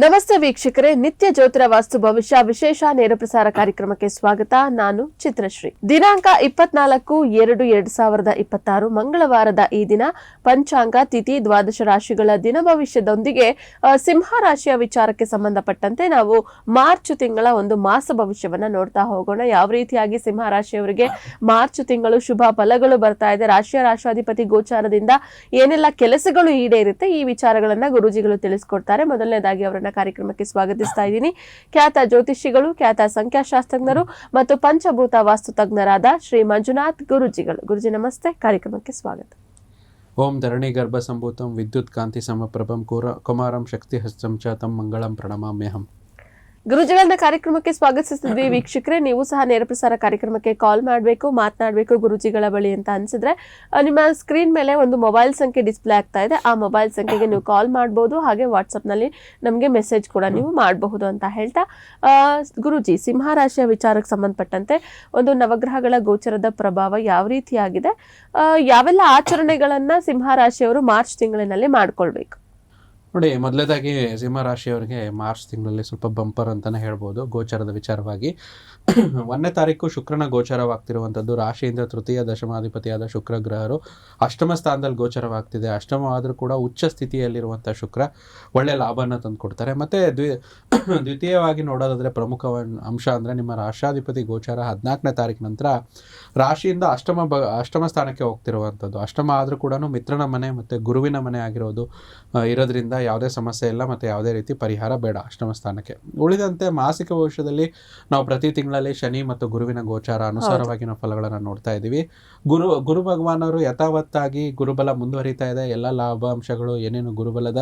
ನಮಸ್ತೆ ವೀಕ್ಷಕರೇ, ನಿತ್ಯ ಜ್ಯೋತಿರ ವಾಸ್ತು ಭವಿಷ್ಯ ವಿಶೇಷ ನೇರ ಪ್ರಸಾರ ಕಾರ್ಯಕ್ರಮಕ್ಕೆ ಸ್ವಾಗತ. ನಾನು ಚಿತ್ರಶ್ರೀ. ದಿನಾಂಕ 24/2/2026 ಮಂಗಳವಾರದ ಈ ದಿನ ಪಂಚಾಂಗ ತಿಥಿ ದ್ವಾದಶ ರಾಶಿಗಳ ದಿನ ಭವಿಷ್ಯದೊಂದಿಗೆ ಸಿಂಹ ರಾಶಿಯ ವಿಚಾರಕ್ಕೆ ಸಂಬಂಧಪಟ್ಟಂತೆ ನಾವು ಮಾರ್ಚ್ ತಿಂಗಳ ಒಂದು ಮಾಸ ಭವಿಷ್ಯವನ್ನ ನೋಡ್ತಾ ಹೋಗೋಣ. ಯಾವ ರೀತಿಯಾಗಿ ಸಿಂಹ ರಾಶಿಯವರಿಗೆ ಮಾರ್ಚ್ ತಿಂಗಳು ಶುಭ ಫಲಗಳು ಬರ್ತಾ ಇದೆ, ರಾಶಿಯ ರಾಶಾಧಿಪತಿ ಗೋಚಾರದಿಂದ ಏನೆಲ್ಲ ಕೆಲಸಗಳು ಈಡೇರುತ್ತೆ, ಈ ವಿಚಾರಗಳನ್ನ ಗುರೂಜಿಗಳು ತಿಳಿಸ್ಕೊಡ್ತಾರೆ. ಮೊದಲನೇದಾಗಿ ಅವರನ್ನ ಕಾರ್ಯಕ್ರಮಕ್ಕೆ ಸ್ವಾಗತಿಸ್ತಾ ಇದ್ದೀನಿ. ಖ್ಯಾತ ಜ್ಯೋತಿಷಿಗಳು, ಖ್ಯಾತ ಸಂಖ್ಯಾಶಾಸ್ತ್ರಜ್ಞರು ಮತ್ತು ಪಂಚಭೂತ ವಾಸ್ತು ತಜ್ಞರಾದ ಶ್ರೀ ಮಂಜುನಾಥ್ ಗುರೂಜಿಗಳು. ಗುರುಜಿ ನಮಸ್ತೆ, ಕಾರ್ಯಕ್ರಮಕ್ಕೆ ಸ್ವಾಗತ. ಓಂ ಧರಣಿ ಗರ್ಭ ಸಂಭೂತಂ ವಿದ್ಯುತ್ ಕಾಂತಿ ಸಮಪ್ರಭಂ ಕುಮಾರಂ ಶಕ್ತಿ ಹಸ್ತಂ ಚ ತಂ ಮಂಗಳಂ ಪ್ರಣಮಾಮ್ಯಹಂ. ಗುರುಜಿಗಳನ್ನ ಕಾರ್ಯಕ್ರಮಕ್ಕೆ ಸ್ವಾಗತಿಸ್ತಿದ್ವಿ. ವೀಕ್ಷಕರೇ, ನೀವು ಸಹ ನೇರ ಪ್ರಸಾರ ಕಾರ್ಯಕ್ರಮಕ್ಕೆ ಕಾಲ್ ಮಾಡಬೇಕು, ಮಾತನಾಡಬೇಕು ಗುರುಜಿಗಳ ಬಳಿ ಅಂತ ಅನ್ಸಿದ್ರೆ ನಿಮ್ಮ ಸ್ಕ್ರೀನ್ ಮೇಲೆ ಒಂದು ಮೊಬೈಲ್ ಸಂಖ್ಯೆ ಡಿಸ್ಪ್ಲೇ ಆಗ್ತಾ ಇದೆ. ಆ ಮೊಬೈಲ್ ಸಂಖ್ಯೆಗೆ ನೀವು ಕಾಲ್ ಮಾಡಬಹುದು, ಹಾಗೆ ವಾಟ್ಸಪ್ ನಲ್ಲಿ ನಮಗೆ ಮೆಸೇಜ್ ಕೂಡ ನೀವು ಮಾಡಬಹುದು ಅಂತ ಹೇಳ್ತಾ, ಗುರುಜಿ, ಸಿಂಹ ರಾಶಿಯ ವಿಚಾರಕ್ಕೆ ಸಂಬಂಧಪಟ್ಟಂತೆ ಒಂದು ನವಗ್ರಹಗಳ ಗೋಚರದ ಪ್ರಭಾವ ಯಾವ ರೀತಿಯಾಗಿದೆ, ಯಾವೆಲ್ಲ ಆಚರಣೆಗಳನ್ನ ಸಿಂಹ ರಾಶಿಯವರು ಮಾರ್ಚ್ ತಿಂಗಳಿನಲ್ಲಿ ಮಾಡ್ಕೊಳ್ಬೇಕು? ನೋಡಿ, ಮೊದಲೇದಾಗಿ ಸಿಂಹ ರಾಶಿಯವರಿಗೆ ಮಾರ್ಚ್ ತಿಂಗಳಲ್ಲಿ ಸ್ವಲ್ಪ ಬಂಪರ್ ಅಂತಾನೆ ಹೇಳ್ಬೋದು ಗೋಚಾರದ ವಿಚಾರವಾಗಿ. 1ನೇ ತಾರೀಕು ಶುಕ್ರನ ಗೋಚಾರವಾಗ್ತಿರುವಂಥದ್ದು. ರಾಶಿಯಿಂದ ತೃತೀಯ ದಶಮಾಧಿಪತಿಯಾದ ಶುಕ್ರ ಗ್ರಹರು ಅಷ್ಟಮ ಸ್ಥಾನದಲ್ಲಿ ಗೋಚರವಾಗ್ತಿದೆ. ಅಷ್ಟಮವಾದರೂ ಕೂಡ ಉಚ್ಚ ಸ್ಥಿತಿಯಲ್ಲಿರುವಂಥ ಶುಕ್ರ ಒಳ್ಳೆ ಲಾಭನ ತಂದು ಕೊಡ್ತಾರೆ. ಮತ್ತು ದ್ವಿತೀಯವಾಗಿ ನೋಡೋದಾದರೆ ಪ್ರಮುಖ ಅಂಶ ಅಂದರೆ ನಿಮ್ಮ ರಾಶಾಧಿಪತಿ ಗೋಚಾರ 14ನೇ ತಾರೀಕು ನಂತರ ರಾಶಿಯಿಂದ ಅಷ್ಟಮ ಸ್ಥಾನಕ್ಕೆ ಹೋಗ್ತಿರುವಂಥದ್ದು. ಅಷ್ಟಮ ಆದರೂ ಕೂಡ ಮಿತ್ರನ ಮನೆ ಮತ್ತು ಗುರುವಿನ ಮನೆ ಆಗಿರೋದು ಇರೋದ್ರಿಂದ ಯಾವುದೇ ಸಮಸ್ಯೆ ಇಲ್ಲ ಮತ್ತು ಯಾವುದೇ ರೀತಿ ಪರಿಹಾರ ಬೇಡ ಅಷ್ಟಮ ಸ್ಥಾನಕ್ಕೆ. ಉಳಿದಂತೆ ಮಾಸಿಕ ಭವಿಷ್ಯದಲ್ಲಿ ನಾವು ಪ್ರತಿ ತಿಂಗಳಲ್ಲಿ ಶನಿ ಮತ್ತು ಗುರುವಿನ ಗೋಚಾರ ಅನುಸಾರವಾಗಿ ನಾವು ಫಲಗಳನ್ನು ನೋಡ್ತಾ ಇದ್ದೀವಿ. ಗುರು ಭಗವಾನರು ಯಥಾವತ್ತಾಗಿ ಗುರುಬಲ ಮುಂದುವರಿತಾ ಇದೆ. ಎಲ್ಲ ಲಾಭಾಂಶಗಳು ಏನೇನು ಗುರುಬಲದ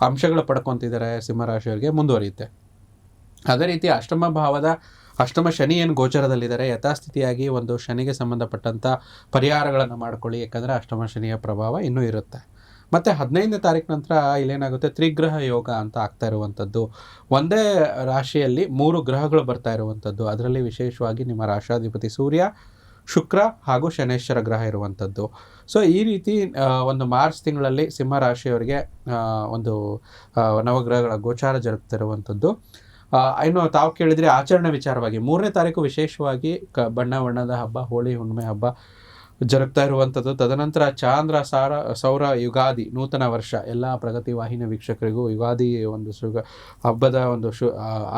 ಅಂಶಗಳು ಪಡ್ಕೊತಿದ್ದಾರೆ ಸಿಂಹರಾಶಿಯವರಿಗೆ ಮುಂದುವರಿಯುತ್ತೆ. ಅದೇ ರೀತಿ ಅಷ್ಟಮ ಶನಿ ಏನು ಗೋಚರದಲ್ಲಿದ್ದಾರೆ, ಯಥಾಸ್ಥಿತಿಯಾಗಿ ಒಂದು ಶನಿಗೆ ಸಂಬಂಧಪಟ್ಟಂಥ ಪರಿಹಾರಗಳನ್ನು ಮಾಡ್ಕೊಳ್ಳಿ, ಯಾಕಂದರೆ ಅಷ್ಟಮ ಶನಿಯ ಪ್ರಭಾವ ಇನ್ನೂ ಇರುತ್ತೆ. ಮತ್ತು 15ನೇ ತಾರೀಕು ನಂತರ ಇಲ್ಲೇನಾಗುತ್ತೆ, ತ್ರಿಗ್ರಹ ಯೋಗ ಅಂತ ಆಗ್ತಾ ಇರುವಂಥದ್ದು. ಒಂದೇ ರಾಶಿಯಲ್ಲಿ 3 ಗ್ರಹಗಳು ಬರ್ತಾ ಇರುವಂಥದ್ದು. ಅದರಲ್ಲಿ ವಿಶೇಷವಾಗಿ ನಿಮ್ಮ ರಾಶಾಧಿಪತಿ ಸೂರ್ಯ, ಶುಕ್ರ ಹಾಗೂ ಶನೇಶ್ವರ ಗ್ರಹ ಇರುವಂಥದ್ದು. ಸೊ ಈ ರೀತಿ ಒಂದು ಮಾರ್ಚ್ ತಿಂಗಳಲ್ಲಿ ಸಿಂಹ ರಾಶಿಯವರಿಗೆ ಒಂದು ನವಗ್ರಹಗಳ ಗೋಚಾರ ಜರುಗ್ತಿರುವಂಥದ್ದು. ಇನ್ನು ತಾವು ಕೇಳಿದರೆ ಆಚರಣೆ ವಿಚಾರವಾಗಿ 3ನೇ ತಾರೀಕು ವಿಶೇಷವಾಗಿ ಬಣ್ಣದ ಹಬ್ಬ, ಹೋಳಿ ಹುಣ್ಣಿಮೆ ಹಬ್ಬ ಜರುಗ್ತಾ ಇರುವಂಥದ್ದು. ತದನಂತರ ಚಾಂದ್ರ ಸೌರ ಯುಗಾದಿ, ನೂತನ ವರ್ಷ. ಎಲ್ಲ ಪ್ರಗತಿ ವಾಹಿನಿ ವೀಕ್ಷಕರಿಗೂ ಯುಗಾದಿ ಒಂದು ಹಬ್ಬದ ಒಂದು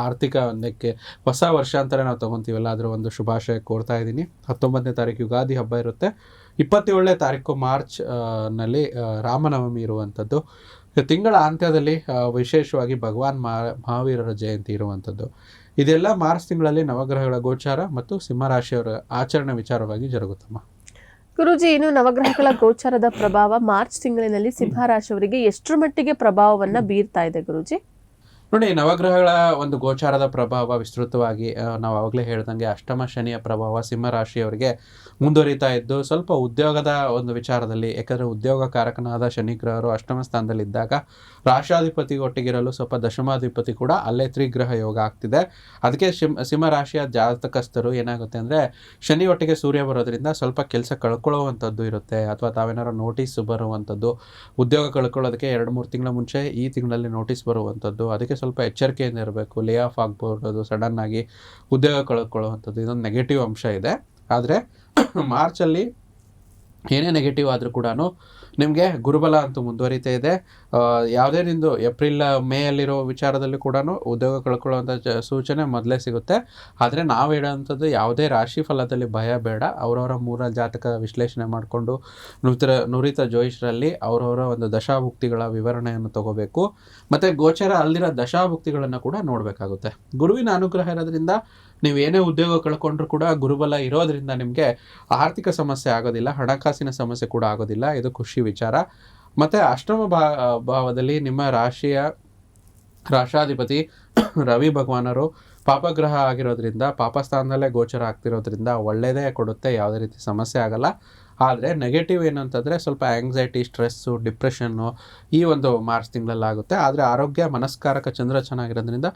ಆರ್ಥಿಕ ಒಂದಕ್ಕೆ ಹೊಸ ವರ್ಷ ಅಂತಲೇ ನಾವು ತೊಗೊತೀವಲ್ಲ, ಅದರ ಒಂದು ಶುಭಾಶಯ ಕೋರ್ತಾ ಇದ್ದೀನಿ. 19ನೇ ತಾರೀಕು ಯುಗಾದಿ ಹಬ್ಬ ಇರುತ್ತೆ. 27ನೇ ತಾರೀಕು ಮಾರ್ಚ್ ನಲ್ಲಿ ರಾಮನವಮಿ ಇರುವಂಥದ್ದು. ತಿಂಗಳ ಅಂತ್ಯದಲ್ಲಿ ವಿಶೇಷವಾಗಿ ಭಗವಾನ್ ಮಹಾವೀರರ ಜಯಂತಿ ಇರುವಂಥದ್ದು. ಇದೆಲ್ಲ ಮಾರ್ಚ್ ತಿಂಗಳಲ್ಲಿ ನವಗ್ರಹಗಳ ಗೋಚಾರ ಮತ್ತು ಸಿಂಹರಾಶಿಯವರ ಆಚರಣೆ ವಿಚಾರವಾಗಿ ಜರುಗುತ್ತಮ್ಮ. ಗುರುಜಿ, ಇನ್ನು ನವಗ್ರಹಗಳ ಗೋಚಾರದ ಪ್ರಭಾವ ಮಾರ್ಚ್ ತಿಂಗಳಿನಲ್ಲಿ ಸಿಂಹ ರಾಶಿಯವರಿಗೆ ಎಷ್ಟರ ಮಟ್ಟಿಗೆ ಪ್ರಭಾವವನ್ನ ಬೀರ್ತಾ ಇದೆ ಗುರುಜಿ? ನೋಡಿ, ನವಗ್ರಹಗಳ ಒಂದು ಗೋಚಾರದ ಪ್ರಭಾವ ವಿಸ್ತೃತವಾಗಿ ನಾವು ಆವಾಗಲೇ ಹೇಳ್ದಂಗೆ ಅಷ್ಟಮ ಶನಿಯ ಪ್ರಭಾವ ಸಿಂಹ ರಾಶಿಯವರಿಗೆ ಮುಂದುವರಿತಾ ಇದ್ದು, ಸ್ವಲ್ಪ ಉದ್ಯೋಗದ ಒಂದು ವಿಚಾರದಲ್ಲಿ, ಯಾಕಂದರೆ ಉದ್ಯೋಗಕಾರಕನಾದ ಶನಿ ಗ್ರಹರು ಅಷ್ಟಮ ಸ್ಥಾನದಲ್ಲಿದ್ದಾಗ ರಾಶಾಧಿಪತಿ ಒಟ್ಟಿಗಿರಲು ಸ್ವಲ್ಪ ದಶಮಾಧಿಪತಿ ಕೂಡ ಅಲ್ಲೇ ತ್ರಿಗ್ರಹ ಯೋಗ ಆಗ್ತಿದೆ. ಅದಕ್ಕೆ ಸಿಂಹ ರಾಶಿಯ ಜಾತಕಸ್ಥರು ಏನಾಗುತ್ತೆ ಅಂದರೆ, ಶನಿ ಒಟ್ಟಿಗೆ ಸೂರ್ಯ ಬರೋದ್ರಿಂದ ಸ್ವಲ್ಪ ಕೆಲಸ ಕಳ್ಕೊಳ್ಳುವಂಥದ್ದು ಇರುತ್ತೆ, ಅಥವಾ ತಾವೇನಾರು ನೋಟಿಸ್ ಬರುವಂಥದ್ದು, ಉದ್ಯೋಗ ಕಳ್ಕೊಳ್ಳೋದಕ್ಕೆ 2-3 ತಿಂಗಳ ಮುಂಚೆ ಈ ತಿಂಗಳಲ್ಲಿ ನೋಟಿಸ್ ಬರುವಂಥದ್ದು. ಅದಕ್ಕೆ ಸ್ವಲ್ಪ ಎಚ್ಚರಿಕೆಯಿಂದ ಇರಬೇಕು. ಲೇ ಆಫ್ ಆಗ್ಬೋದು, ಸಡನ್ ಆಗಿ ಉದ್ಯೋಗ ಕಳ್ಕೊಳ್ಳುವಂಥದ್ದು, ಇದೊಂದು ನೆಗೆಟಿವ್ ಅಂಶ ಇದೆ. ಆದರೆ ಮಾರ್ಚಲ್ಲಿ ಏನೇ ನೆಗೆಟಿವ್ ಆದರೂ ಕೂಡ ನಿಮಗೆ ಗುರುಬಲ ಅಂತೂ ಮುಂದುವರಿತಾ ಇದೆ. ಯಾವುದೇ ನಿಂದು ಏಪ್ರಿಲ್ ಮೇ ಅಲ್ಲಿರೋ ವಿಚಾರದಲ್ಲಿ ಕೂಡ ಉದ್ಯೋಗ ಕಳ್ಕೊಳ್ಳುವಂಥ ಸೂಚನೆ ಮೊದಲೇ ಸಿಗುತ್ತೆ. ಆದರೆ ನಾವು ಹೇಳೋವಂಥದ್ದು, ಯಾವುದೇ ರಾಶಿ ಫಲದಲ್ಲಿ ಭಯ ಬೇಡ. ಅವರವರ ಮೂಲ ಜಾತಕ ವಿಶ್ಲೇಷಣೆ ಮಾಡಿಕೊಂಡು ನುರಿತ ಜ್ಯೋತಿಷರಲ್ಲಿ ಅವರವರ ಒಂದು ದಶಾಭುಕ್ತಿಗಳ ವಿವರಣೆಯನ್ನು ತಗೋಬೇಕು. ಮತ್ತು ಗೋಚರ ಅಲ್ಲಿರೋ ದಶಾಭುಕ್ತಿಗಳನ್ನು ಕೂಡ ನೋಡಬೇಕಾಗುತ್ತೆ. ಗುರುವಿನ ಅನುಗ್ರಹ ಇರೋದ್ರಿಂದ ನೀವು ಏನೇ ಉದ್ಯೋಗ ಕಳ್ಕೊಂಡ್ರೂ ಕೂಡ ಗುರುಬಲ ಇರೋದ್ರಿಂದ ನಿಮಗೆ ಆರ್ಥಿಕ ಸಮಸ್ಯೆ ಆಗೋದಿಲ್ಲ, ಹಣಕಾಸಿನ ಸಮಸ್ಯೆ ಕೂಡ ಆಗೋದಿಲ್ಲ. ಇದು ಖುಷಿ ವಿಚಾರ. ಮತ್ತು ಅಷ್ಟಮ ಭಾವದಲ್ಲಿ ನಿಮ್ಮ ರಾಶಾಧಿಪತಿ ರವಿ ಭಗವಾನರು ಪಾಪಗ್ರಹ ಆಗಿರೋದ್ರಿಂದ, ಪಾಪಸ್ಥಾನದಲ್ಲೇ ಗೋಚರ ಆಗ್ತಿರೋದ್ರಿಂದ ಒಳ್ಳೆಯದೇ ಕೊಡುತ್ತೆ, ಯಾವುದೇ ರೀತಿ ಸಮಸ್ಯೆ ಆಗಲ್ಲ. ಆದರೆ ನೆಗೆಟಿವ್ ಏನಂತಂದರೆ ಸ್ವಲ್ಪ ಆ್ಯಂಗ್ಸೈಟಿ, ಸ್ಟ್ರೆಸ್ಸು, ಡಿಪ್ರೆಷನ್ನು ಈ ಒಂದು ಮಾರ್ಚ್ ತಿಂಗಳಲ್ಲಾಗುತ್ತೆ. ಆದರೆ ಆರೋಗ್ಯ, ಮನಸ್ಕಾರಕ ಚಂದ್ರ ಚೆನ್ನಾಗಿರೋದ್ರಿಂದ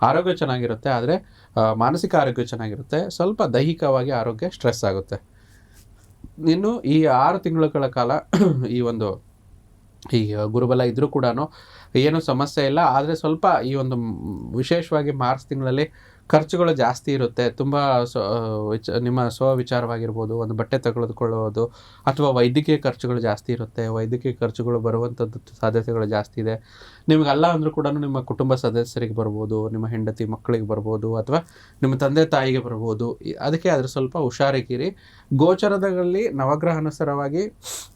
ಆರೋಗ್ಯ ಚೆನ್ನಾಗಿರುತ್ತೆ. ಆದರೆ ಮಾನಸಿಕ ಆರೋಗ್ಯ ಚೆನ್ನಾಗಿರುತ್ತೆ, ಸ್ವಲ್ಪ ದೈಹಿಕವಾಗಿ ಆರೋಗ್ಯ ಸ್ಟ್ರೆಸ್ ಆಗುತ್ತೆ. ಇನ್ನು ಈ 6 ತಿಂಗಳ ಕಾಲ ಈ ಒಂದು ಈ ಗುರುಬಲ ಇದ್ರೂ ಕೂಡ ಏನೂ ಸಮಸ್ಯೆ ಇಲ್ಲ. ಆದರೆ ಸ್ವಲ್ಪ ಈ ಒಂದು ವಿಶೇಷವಾಗಿ ಮಾರ್ಚ್ ತಿಂಗಳಲ್ಲಿ ಖರ್ಚುಗಳು ಜಾಸ್ತಿ ಇರುತ್ತೆ. ತುಂಬ ನಿಮ್ಮ ವಿಚಾರವಾಗಿರ್ಬೋದು, ಒಂದು ಬಟ್ಟೆ ತೆಗೆದುಕೊಳ್ಳೋದು ಅಥವಾ ವೈದ್ಯಕೀಯ ಖರ್ಚುಗಳು ಜಾಸ್ತಿ ಇರುತ್ತೆ. ವೈದ್ಯಕೀಯ ಖರ್ಚುಗಳು ಬರುವಂಥದ್ದು ಸಾಧ್ಯತೆಗಳು ಜಾಸ್ತಿ ಇದೆ. ನಿಮಗಲ್ಲ ಅಂದರೂ ಕೂಡ ನಿಮ್ಮ ಕುಟುಂಬ ಸದಸ್ಯರಿಗೆ ಬರ್ಬೋದು, ನಿಮ್ಮ ಹೆಂಡತಿ ಮಕ್ಕಳಿಗೆ ಬರ್ಬೋದು, ಅಥವಾ ನಿಮ್ಮ ತಂದೆ ತಾಯಿಗೆ ಬರ್ಬೋದು. ಅದಕ್ಕೆ ಅದ್ರ ಸ್ವಲ್ಪ ಹುಷಾರಿಗಿರಿ. ಗೋಚರದಲ್ಲಿ ನವಗ್ರಹ ಅನುಸಾರವಾಗಿ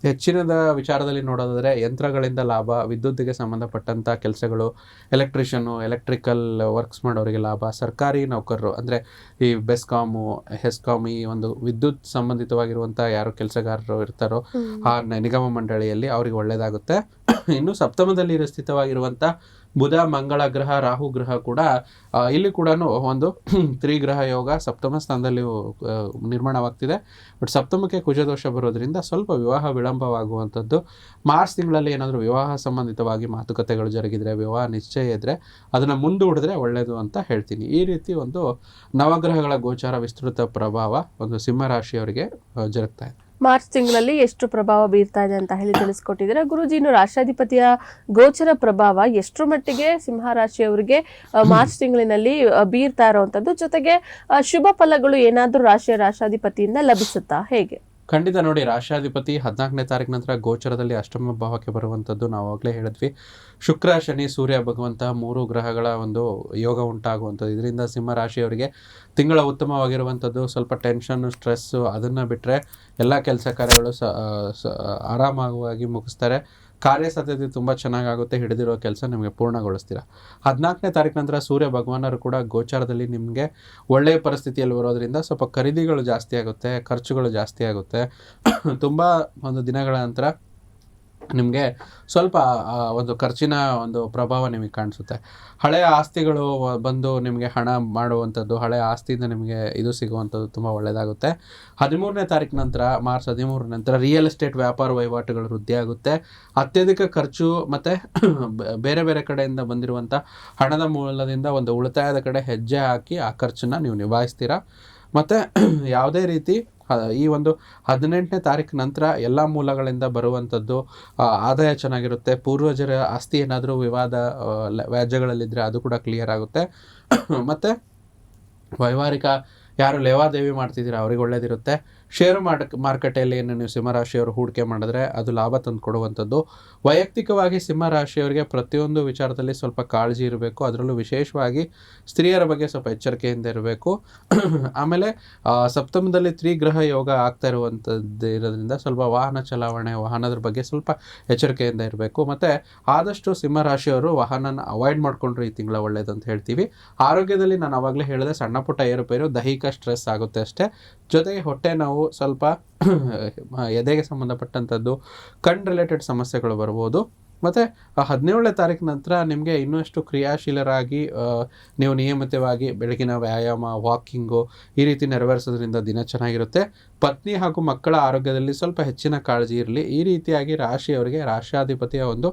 ಹೆಚ್ಚಿನದ ವಿಚಾರದಲ್ಲಿ ನೋಡೋದಾದರೆ ಯಂತ್ರಗಳಿಂದ ಲಾಭ, ವಿದ್ಯುತ್ತಿಗೆ ಸಂಬಂಧಪಟ್ಟಂಥ ಕೆಲಸಗಳು, ಎಲೆಕ್ಟ್ರಿಷಿಯನು, ಎಲೆಕ್ಟ್ರಿಕಲ್ ವರ್ಕ್ಸ್ ಮಾಡೋರಿಗೆ ಲಾಭ, ಸರ್ಕಾರಿ ನೌಕರರು ಅಂದರೆ ಈ ಬೆಸ್ಕಾಮು, ಹೆಸ್ಕಾಮ್, ಈ ಒಂದು ವಿದ್ಯುತ್ ಸಂಬಂಧಿತವಾಗಿರುವಂಥ ಯಾರು ಕೆಲಸಗಾರರು ಇರ್ತಾರೋ ಆ ನಿಗಮ ಮಂಡಳಿಯಲ್ಲಿ ಅವರಿಗೆ ಒಳ್ಳೆಯದಾಗುತ್ತೆ. ಇನ್ನು ಸಪ್ತಮದಲ್ಲಿ ಸ್ಥಿತವಾಗಿರುವಂಥ ಬುಧ, ಮಂಗಳ ಗ್ರಹ, ರಾಹು ಗ್ರಹ ಕೂಡ ಇಲ್ಲಿ ಕೂಡ ಒಂದು ತ್ರಿಗ್ರಹ ಯೋಗ ಸಪ್ತಮ ಸ್ಥಾನದಲ್ಲಿ ನಿರ್ಮಾಣವಾಗ್ತಿದೆ. ಬಟ್ ಸಪ್ತಮಕ್ಕೆ ಕುಜದೋಷ ಬರೋದ್ರಿಂದ ಸ್ವಲ್ಪ ವಿವಾಹ ವಿಳಂಬವಾಗುವಂಥದ್ದು. ಮಾರ್ಚ್ ತಿಂಗಳಲ್ಲಿ ಏನಾದರೂ ವಿವಾಹ ಸಂಬಂಧಿತವಾಗಿ ಮಾತುಕತೆಗಳು ಜರುಗಿದರೆ, ವಿವಾಹ ನಿಶ್ಚಯ ಇದ್ದರೆ ಅದನ್ನು ಮುಂದೂಡಿದ್ರೆ ಒಳ್ಳೆಯದು ಅಂತ ಹೇಳ್ತೀನಿ. ಈ ರೀತಿ ಒಂದು ನವಗ್ರಹಗಳ ಗೋಚಾರ ವಿಸ್ತೃತ ಪ್ರಭಾವ ಒಂದು ಸಿಂಹರಾಶಿಯವರಿಗೆ ಜರುಗ್ತಾ ಇದೆ. ಮಾರ್ಚ್ ತಿಂಗಳಲ್ಲಿ ಎಷ್ಟು ಪ್ರಭಾವ ಬೀರ್ತಾ ಇದೆ ಅಂತ ಹೇಳಿ ತಿಳಿಸ್ಕೊಟ್ಟಿದ್ದೀರಾ ಗುರುಜಿ. ಇನ್ನು ರಾಷ್ಟ್ರಾಧಿಪತಿಯ ಗೋಚರ ಪ್ರಭಾವ ಎಷ್ಟರ ಮಟ್ಟಿಗೆ ಸಿಂಹರಾಶಿಯವರಿಗೆ ಮಾರ್ಚ್ ತಿಂಗಳಿನಲ್ಲಿ ಬೀರ್ತಾ ಇರೋವಂಥದ್ದು, ಜೊತೆಗೆ ಶುಭ ಫಲಗಳು ಏನಾದರೂ ರಾಷ್ಟ್ರಾಧಿಪತಿಯಿಂದ ಲಭಿಸುತ್ತಾ, ಹೇಗೆ? ಖಂಡಿತ ನೋಡಿ, ರಾಷ್ಟ್ರಾಧಿಪತಿ 14ನೇ ತಾರೀಕು ನಂತರ ಗೋಚರದಲ್ಲಿ ಅಷ್ಟಮ ಭಾವಕ್ಕೆ ಬರುವಂಥದ್ದು ನಾವು ಆಗಲೇ ಹೇಳಿದ್ವಿ. ಶುಕ್ರ, ಶನಿ, ಸೂರ್ಯ ಭಗವಂತ 3 ಗ್ರಹಗಳ ಒಂದು ಯೋಗ ಉಂಟಾಗುವಂಥದ್ದು. ಇದರಿಂದ ಸಿಂಹರಾಶಿಯವರಿಗೆ ತಿಂಗಳ ಉತ್ತಮವಾಗಿರುವಂಥದ್ದು. ಸ್ವಲ್ಪ ಟೆನ್ಷನ್ನು, ಸ್ಟ್ರೆಸ್ಸು ಅದನ್ನು ಬಿಟ್ಟರೆ ಎಲ್ಲ ಕೆಲಸ ಕಾರ್ಯಗಳು ಆರಾಮಾಗಿ ಮುಗಿಸ್ತಾರೆ. ಕಾರ್ಯಸಾಧ್ಯತೆ ತುಂಬ ಚೆನ್ನಾಗಾಗುತ್ತೆ. ಹಿಡಿದಿರೋ ಕೆಲಸ ನಿಮಗೆ ಪೂರ್ಣಗೊಳಿಸ್ತೀರ. 14ನೇ ತಾರೀಕು ನಂತರ ಸೂರ್ಯ ಭಗವಾನರು ಕೂಡ ಗೋಚಾರದಲ್ಲಿ ನಿಮಗೆ ಒಳ್ಳೆಯ ಪರಿಸ್ಥಿತಿಯಲ್ಲಿ ಬರೋದ್ರಿಂದ ಸ್ವಲ್ಪ ಖರೀದಿಗಳು ಜಾಸ್ತಿ ಆಗುತ್ತೆ, ಖರ್ಚುಗಳು ಜಾಸ್ತಿ ಆಗುತ್ತೆ. ತುಂಬ ಒಂದು ದಿನಗಳ ನಂತರ ನಿಮಗೆ ಸ್ವಲ್ಪ ಒಂದು ಖರ್ಚಿನ ಒಂದು ಪ್ರಭಾವ ನಿಮಗೆ ಕಾಣಿಸುತ್ತೆ. ಹಳೆಯ ಆಸ್ತಿಗಳು ಬಂದು ನಿಮಗೆ ಹಣ ಮಾಡುವಂಥದ್ದು, ಹಳೆಯ ಆಸ್ತಿಯಿಂದ ನಿಮಗೆ ಇದು ಸಿಗುವಂಥದ್ದು ತುಂಬ ಒಳ್ಳೆಯದಾಗುತ್ತೆ. 13ನೇ ತಾರೀಕು ನಂತರ, ಮಾರ್ಚ್ 13 ನಂತರ ರಿಯಲ್ ಎಸ್ಟೇಟ್ ವ್ಯಾಪಾರ ವಹಿವಾಟುಗಳು ವೃದ್ಧಿಯಾಗುತ್ತೆ. ಅತ್ಯಧಿಕ ಖರ್ಚು ಮತ್ತು ಬೇರೆ ಬೇರೆ ಕಡೆಯಿಂದ ಬಂದಿರುವಂಥ ಹಣದ ಮೂಲದಿಂದ ಒಂದು ಉಳಿತಾಯದ ಕಡೆ ಹೆಜ್ಜೆ ಹಾಕಿ ಆ ಖರ್ಚನ್ನು ನೀವು ನಿಭಾಯಿಸ್ತೀರಾ. ಮತ್ತು ಯಾವುದೇ ರೀತಿ ಈ ಒಂದು 18ನೇ ತಾರೀಕು ನಂತರ ಎಲ್ಲ ಮೂಲಗಳಿಂದ ಬರುವಂಥದ್ದು ಆದಾಯ ಚೆನ್ನಾಗಿರುತ್ತೆ. ಪೂರ್ವಜರ ಆಸ್ತಿ ಏನಾದರೂ ವಿವಾದ ವ್ಯಾಜ್ಯಗಳಲ್ಲಿದ್ದರೆ ಅದು ಕೂಡ ಕ್ಲಿಯರ್ ಆಗುತ್ತೆ. ಮತ್ತು ವೈವಾಹಿಕ ಯಾರು ಲೇವಾದೇವಿ ಮಾಡ್ತಿದ್ದೀರಾ ಅವ್ರಿಗೆ ಒಳ್ಳೆಯದಿರುತ್ತೆ. ಷೇರು ಮಾರುಕಟ್ಟೆಯಲ್ಲಿ ಏನು ನೀವು ಸಿಂಹರಾಶಿಯವರು ಹೂಡಿಕೆ ಮಾಡಿದ್ರೆ ಅದು ಲಾಭ ತಂದು ಕೊಡುವಂಥದ್ದು. ವೈಯಕ್ತಿಕವಾಗಿ ಸಿಂಹರಾಶಿಯವರಿಗೆ ಪ್ರತಿಯೊಂದು ವಿಚಾರದಲ್ಲಿ ಸ್ವಲ್ಪ ಕಾಳಜಿ ಇರಬೇಕು. ಅದರಲ್ಲೂ ವಿಶೇಷವಾಗಿ ಸ್ತ್ರೀಯರ ಬಗ್ಗೆ ಸ್ವಲ್ಪ ಎಚ್ಚರಿಕೆಯಿಂದ ಇರಬೇಕು. ಆಮೇಲೆ ಸಪ್ತಮದಲ್ಲಿ ತ್ರಿಗ್ರಹ ಯೋಗ ಆಗ್ತಾ ಇರುವಂಥದ್ದು ಇರೋದ್ರಿಂದ ಸ್ವಲ್ಪ ವಾಹನ ಚಲಾವಣೆ, ವಾಹನದ ಬಗ್ಗೆ ಸ್ವಲ್ಪ ಎಚ್ಚರಿಕೆಯಿಂದ ಇರಬೇಕು. ಮತ್ತು ಆದಷ್ಟು ಸಿಂಹರಾಶಿಯವರು ವಾಹನನ ಅವಾಯ್ಡ್ ಮಾಡಿಕೊಂಡ್ರೆ ಈ ತಿಂಗಳ ಒಳ್ಳೆಯದು ಅಂತ ಹೇಳ್ತೀವಿ. ಆರೋಗ್ಯದಲ್ಲಿ ನಾನು ಆವಾಗಲೇ ಹೇಳಿದೆ, ಸಣ್ಣ ಪುಟ್ಟ ಏರುಪೇರು, ದೈಹಿಕ ಸ್ಟ್ರೆಸ್ ಆಗುತ್ತೆ ಅಷ್ಟೇ. ಜೊತೆಗೆ ಹೊಟ್ಟೆ ನೋವು, ಸ್ವಲ್ಪ ಎದೆಗೆ ಸಂಬಂಧಪಟ್ಟಂಥದ್ದು, ಕಣ್ ರಿಲೇಟೆಡ್ ಸಮಸ್ಯೆಗಳು ಬರ್ಬೋದು. ಮತ್ತು 17ನೇ ತಾರೀಕು ನಂತರ ನಿಮಗೆ ಇನ್ನಷ್ಟು ಕ್ರಿಯಾಶೀಲರಾಗಿ ನೀವು ನಿಯಮಿತವಾಗಿ ಬೆಳಗಿನ ವ್ಯಾಯಾಮ, ವಾಕಿಂಗು ಈ ರೀತಿ ನೆರವೇರಿಸೋದ್ರಿಂದ ದಿನ ಚೆನ್ನಾಗಿರುತ್ತೆ. ಪತ್ನಿ ಹಾಗೂ ಮಕ್ಕಳ ಆರೋಗ್ಯದಲ್ಲಿ ಸ್ವಲ್ಪ ಹೆಚ್ಚಿನ ಕಾಳಜಿ ಇರಲಿ. ಈ ರೀತಿಯಾಗಿ ರಾಶಿಯವರಿಗೆ ರಾಷ್ಟ್ರಾಧಿಪತಿಯ ಒಂದು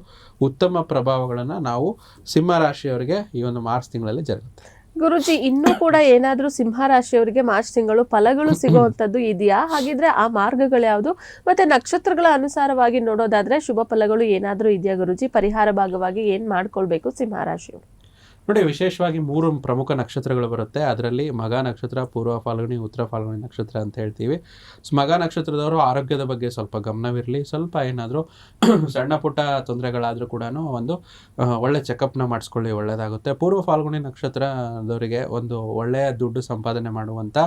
ಉತ್ತಮ ಪ್ರಭಾವಗಳನ್ನು ನಾವು ಸಿಂಹರಾಶಿಯವರಿಗೆ ಈ ಒಂದು ಮಾರ್ಚ್ ತಿಂಗಳಲ್ಲಿ ಜರುಗುತ್ತೆ. ಗುರುಜಿ, ಇನ್ನೂ ಕೂಡ ಏನಾದರೂ ಸಿಂಹರಾಶಿಯವರಿಗೆ ಮಾರ್ಚ್ ತಿಂಗಳು ಫಲಗಳು ಸಿಗುವಂಥದ್ದು ಇದೆಯಾ? ಹಾಗಿದ್ರೆ ಆ ಮಾರ್ಗಗಳು ಯಾವುದು? ಮತ್ತೆ ನಕ್ಷತ್ರಗಳ ಅನುಸಾರವಾಗಿ ನೋಡೋದಾದ್ರೆ ಶುಭ ಫಲಗಳು ಏನಾದರೂ ಇದೆಯಾ ಗುರುಜಿ? ಪರಿಹಾರ ಭಾಗವಾಗಿ ಏನು ಮಾಡ್ಕೊಳ್ಬೇಕು ಸಿಂಹರಾಶಿಯವರು? ನೋಡಿ, ವಿಶೇಷವಾಗಿ 3 ಪ್ರಮುಖ ನಕ್ಷತ್ರಗಳು ಬರುತ್ತೆ. ಅದರಲ್ಲಿ ಮಗ ನಕ್ಷತ್ರ, ಪೂರ್ವ ಫಾಲ್ಗುಣಿ, ಉತ್ತರ ಫಾಲ್ಗುಣಿ ನಕ್ಷತ್ರ ಅಂತ ಹೇಳ್ತೀವಿ. ಮಗ ನಕ್ಷತ್ರದವರು ಆರೋಗ್ಯದ ಬಗ್ಗೆ ಸ್ವಲ್ಪ ಗಮನವಿರಲಿ. ಸ್ವಲ್ಪ ಏನಾದರೂ ಸಣ್ಣ ಪುಟ್ಟ ತೊಂದರೆಗಳಾದರೂ ಕೂಡ ಒಂದು ಒಳ್ಳೆ ಚೆಕಪ್ನ ಮಾಡಿಸ್ಕೊಳ್ಳಿ, ಒಳ್ಳೆಯದಾಗುತ್ತೆ. ಪೂರ್ವ ಫಾಲ್ಗುಣಿ ನಕ್ಷತ್ರದವರಿಗೆ ಒಂದು ಒಳ್ಳೆಯ ದುಡ್ಡು ಸಂಪಾದನೆ ಮಾಡುವಂಥ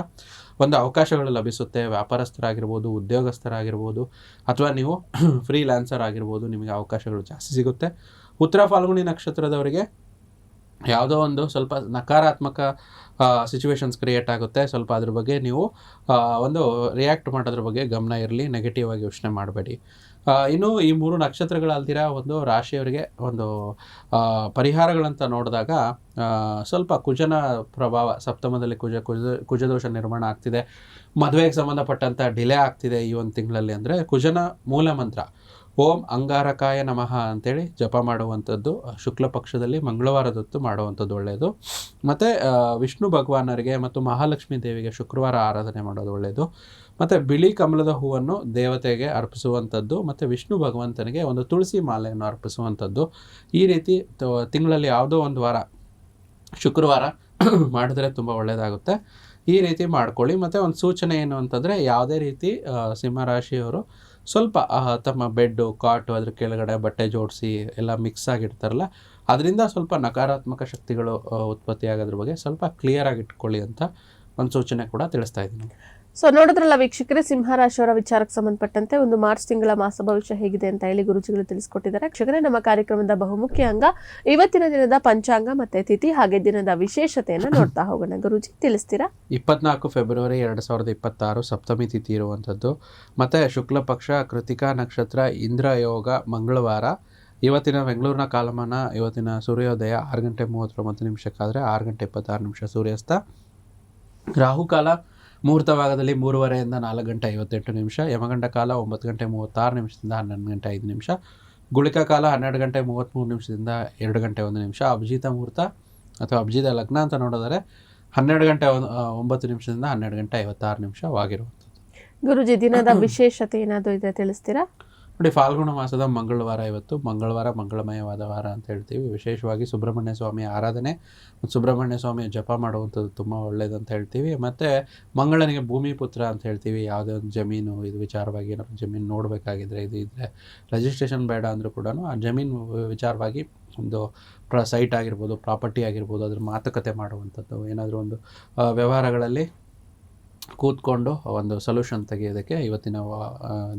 ಒಂದು ಅವಕಾಶಗಳು ಲಭಿಸುತ್ತೆ. ವ್ಯಾಪಾರಸ್ಥರಾಗಿರ್ಬೋದು, ಉದ್ಯೋಗಸ್ಥರಾಗಿರ್ಬೋದು, ಅಥವಾ ನೀವು ಫ್ರೀಲ್ಯಾನ್ಸರ್ ಆಗಿರ್ಬೋದು, ನಿಮಗೆ ಅವಕಾಶಗಳು ಜಾಸ್ತಿ ಸಿಗುತ್ತೆ. ಉತ್ತರ ಫಾಲ್ಗುಣಿ ನಕ್ಷತ್ರದವರಿಗೆ ಯಾವುದೋ ಒಂದು ಸ್ವಲ್ಪ ನಕಾರಾತ್ಮಕ ಸಿಚುವೇಶನ್ಸ್ ಕ್ರಿಯೇಟ್ ಆಗುತ್ತೆ. ಸ್ವಲ್ಪ ಅದ್ರ ಬಗ್ಗೆ ನೀವು ಒಂದು ರಿಯಾಕ್ಟ್ ಮಾಡೋದ್ರ ಬಗ್ಗೆ ಗಮನ ಇರಲಿ, ನೆಗೆಟಿವ್ ಆಗಿ ಯೋಚನೆ ಮಾಡಬೇಡಿ. ಇನ್ನು ಈ 3 ನಕ್ಷತ್ರಗಳಲ್ದಿರ ಒಂದು ರಾಶಿಯವರಿಗೆ ಒಂದು ಪರಿಹಾರಗಳಂತ ನೋಡಿದಾಗ ಸ್ವಲ್ಪ ಕುಜನ ಪ್ರಭಾವ, ಸಪ್ತಮದಲ್ಲಿ ಕುಜದೋಷ ನಿರ್ಮಾಣ ಆಗ್ತಿದೆ. ಮದುವೆಗೆ ಸಂಬಂಧಪಟ್ಟಂಥ ಡಿಲೇ ಆಗ್ತಿದೆ ಈ ಒಂದು ತಿಂಗಳಲ್ಲಿ. ಅಂದರೆ ಕುಜನ ಮೂಲ ಮಂತ್ರ ಓಂ ಅಂಗಾರಕಾಯ ನಮಃ ಅಂತೇಳಿ ಜಪ ಮಾಡುವಂಥದ್ದು ಶುಕ್ಲ ಪಕ್ಷದಲ್ಲಿ ಮಂಗಳವಾರದೊತ್ತು ಮಾಡುವಂಥದ್ದು ಒಳ್ಳೆಯದು. ಮತ್ತು ವಿಷ್ಣು ಭಗವಾನರಿಗೆ ಮತ್ತು ಮಹಾಲಕ್ಷ್ಮೀ ದೇವಿಗೆ ಶುಕ್ರವಾರ ಆರಾಧನೆ ಮಾಡೋದು ಒಳ್ಳೆಯದು. ಮತ್ತು ಬಿಳಿ ಕಮಲದ ಹೂವನ್ನು ದೇವತೆಗೆ ಅರ್ಪಿಸುವಂಥದ್ದು ಮತ್ತು ವಿಷ್ಣು ಭಗವಂತನಿಗೆ ಒಂದು ತುಳಸಿ ಮಾಲೆಯನ್ನು ಅರ್ಪಿಸುವಂಥದ್ದು. ಈ ರೀತಿ ತಿಂಗಳಲ್ಲಿ ಯಾವುದೋ ಒಂದು ವಾರ ಶುಕ್ರವಾರ ಮಾಡಿದ್ರೆ ತುಂಬ ಒಳ್ಳೆಯದಾಗುತ್ತೆ. ಈ ರೀತಿ ಮಾಡ್ಕೊಳ್ಳಿ. ಮತ್ತು ಒಂದು ಸೂಚನೆ ಏನು ಅಂತಂದರೆ, ಯಾವುದೇ ರೀತಿ ಸಿಂಹರಾಶಿಯವರು ಸ್ವಲ್ಪ ತಮ್ಮ ಬೆಡ್ಡು ಕಾಟು ಅದ್ರ ಕೆಳಗಡೆ ಬಟ್ಟೆ ಜೋಡಿಸಿ ಎಲ್ಲ ಮಿಕ್ಸ್ ಆಗಿರ್ತಾರಲ್ಲ, ಅದರಿಂದ ಸ್ವಲ್ಪ ನಕಾರಾತ್ಮಕ ಶಕ್ತಿಗಳು ಉತ್ಪತ್ತಿ ಆಗೋದ್ರ ಬಗ್ಗೆ ಸ್ವಲ್ಪ ಕ್ಲಿಯರಾಗಿ ಇಟ್ಕೊಳ್ಳಿ ಅಂತ ಒಂದು ಸೂಚನೆ ಕೂಡ ತಿಳಿಸ್ತಾ ಇದ್ದೀನಿ. ಸೊ ನೋಡಿದ್ರಲ್ಲ ವೀಕ್ಷಕರೇ, ಸಿಂಹರಾಶಿಯವರ ವಿಚಾರಕ್ಕೆ ಸಂಬಂಧಪಟ್ಟಂತೆ ಒಂದು ಮಾರ್ಚ್ ತಿಂಗಳ ಮಾಸ ಭವಿಷ್ಯ ಹೇಗಿದೆ ಅಂತ ಹೇಳಿ ಗುರುಜಿಗಳು ತಿಳಿಸ್ಕೊಟ್ಟಿದ್ದಾರೆ. ವೀಕ್ಷಕರೇ, ನಮ್ಮ ಕಾರ್ಯಕ್ರಮದ ಬಹುಮುಖ್ಯ ಅಂಗ ಇವತ್ತಿನ ದಿನದ ಪಂಚಾಂಗ ಮತ್ತೆ ತಿಥಿ ಹಾಗೆ ದಿನದ ವಿಶೇಷತೆಯನ್ನು ನೋಡ್ತಾ ಹೋಗೋಣ. ಗುರುಜಿ ತಿಳಿಸ್ತೀರಾ? 24 ಫೆಬ್ರವರಿ 2026 ಸಪ್ತಮಿ ತಿಥಿ ಇರುವಂಥದ್ದು. ಮತ್ತು ಶುಕ್ಲ ಪಕ್ಷ, ಕೃತಿಕಾ ನಕ್ಷತ್ರ, ಇಂದ್ರ ಯೋಗ, ಮಂಗಳವಾರ. ಇವತ್ತಿನ ಬೆಂಗಳೂರಿನ ಕಾಲಮಾನ, ಇವತ್ತಿನ ಸೂರ್ಯೋದಯ 6 ಗಂಟೆ 39 ನಿಮಿಷಕ್ಕಾದರೆ 6 ಗಂಟೆ 26 ನಿಮಿಷ ಸೂರ್ಯಾಸ್ತ. ರಾಹುಕಾಲ ಮುಹೂರ್ತ ಭಾಗದಲ್ಲಿ 3:30 ರಿಂದ 4 ಗಂಟೆ 58 ನಿಮಿಷ. ಯಮಗಂಡ ಕಾಲ 9 ಗಂಟೆ 36 ನಿಮಿಷದಿಂದ 11 ಗಂಟೆ 5 ನಿಮಿಷ. ಗುಳಿಕ ಕಾಲ 12 ಗಂಟೆ 33 ನಿಮಿಷದಿಂದ 2 ಗಂಟೆ 1 ನಿಮಿಷ. ಅಭಿಜಿತ ಮುಹೂರ್ತ ಅಥವಾ ಅಭಿಜಿತ ಲಗ್ನ ಅಂತ ನೋಡಿದರೆ 12 ಗಂಟೆ 9 ನಿಮಿಷದಿಂದ 12 ಗಂಟೆ 56 ನಿಮಿಷವಾಗಿರುವಂಥದ್ದು. ಗುರುಜಿ, ದಿನದ ವಿಶೇಷತೆ ಏನಾದರೂ ಇದೆ ತಿಳಿಸ್ತೀರಾ? ನೋಡಿ, ಫಾಲ್ಗುಣ ಮಾಸದ ಮಂಗಳವಾರ ಇವತ್ತು. ಮಂಗಳವಾರ ಮಂಗಳಮಯವಾದ ವಾರ ಅಂತ ಹೇಳ್ತೀವಿ. ವಿಶೇಷವಾಗಿ ಸುಬ್ರಹ್ಮಣ್ಯ ಸ್ವಾಮಿಯ ಆರಾಧನೆ ಮತ್ತು ಸುಬ್ರಹ್ಮಣ್ಯ ಸ್ವಾಮಿಯ ಜಪ ಮಾಡುವಂಥದ್ದು ತುಂಬ ಒಳ್ಳೆಯದಂತ ಹೇಳ್ತೀವಿ. ಮತ್ತು ಮಂಗಳನಿಗೆ ಭೂಮಿ ಪುತ್ರ ಅಂತ ಹೇಳ್ತೀವಿ. ಯಾವುದೇ ಒಂದು ಜಮೀನು ಇದು ವಿಚಾರವಾಗಿ ಏನಾದ್ರು ಜಮೀನು ನೋಡಬೇಕಾಗಿದ್ರೆ, ಇದು ಇದ್ದರೆ ರಿಜಿಸ್ಟ್ರೇಷನ್ ಬೇಡ ಅಂದರೂ ಕೂಡ ಆ ಜಮೀನು ವಿಚಾರವಾಗಿ ಒಂದು ಸೈಟ್ ಆಗಿರ್ಬೋದು, ಪ್ರಾಪರ್ಟಿ ಆಗಿರ್ಬೋದು, ಅದ್ರ ಮಾತುಕತೆ ಮಾಡುವಂಥದ್ದು, ಏನಾದರೂ ಒಂದು ವ್ಯವಹಾರಗಳಲ್ಲಿ ಕೂತ್ಕೊಂಡು ಒಂದು ಸೊಲ್ಯೂಷನ್ ತೆಗೆಯೋದಕ್ಕೆ ಇವತ್ತಿನ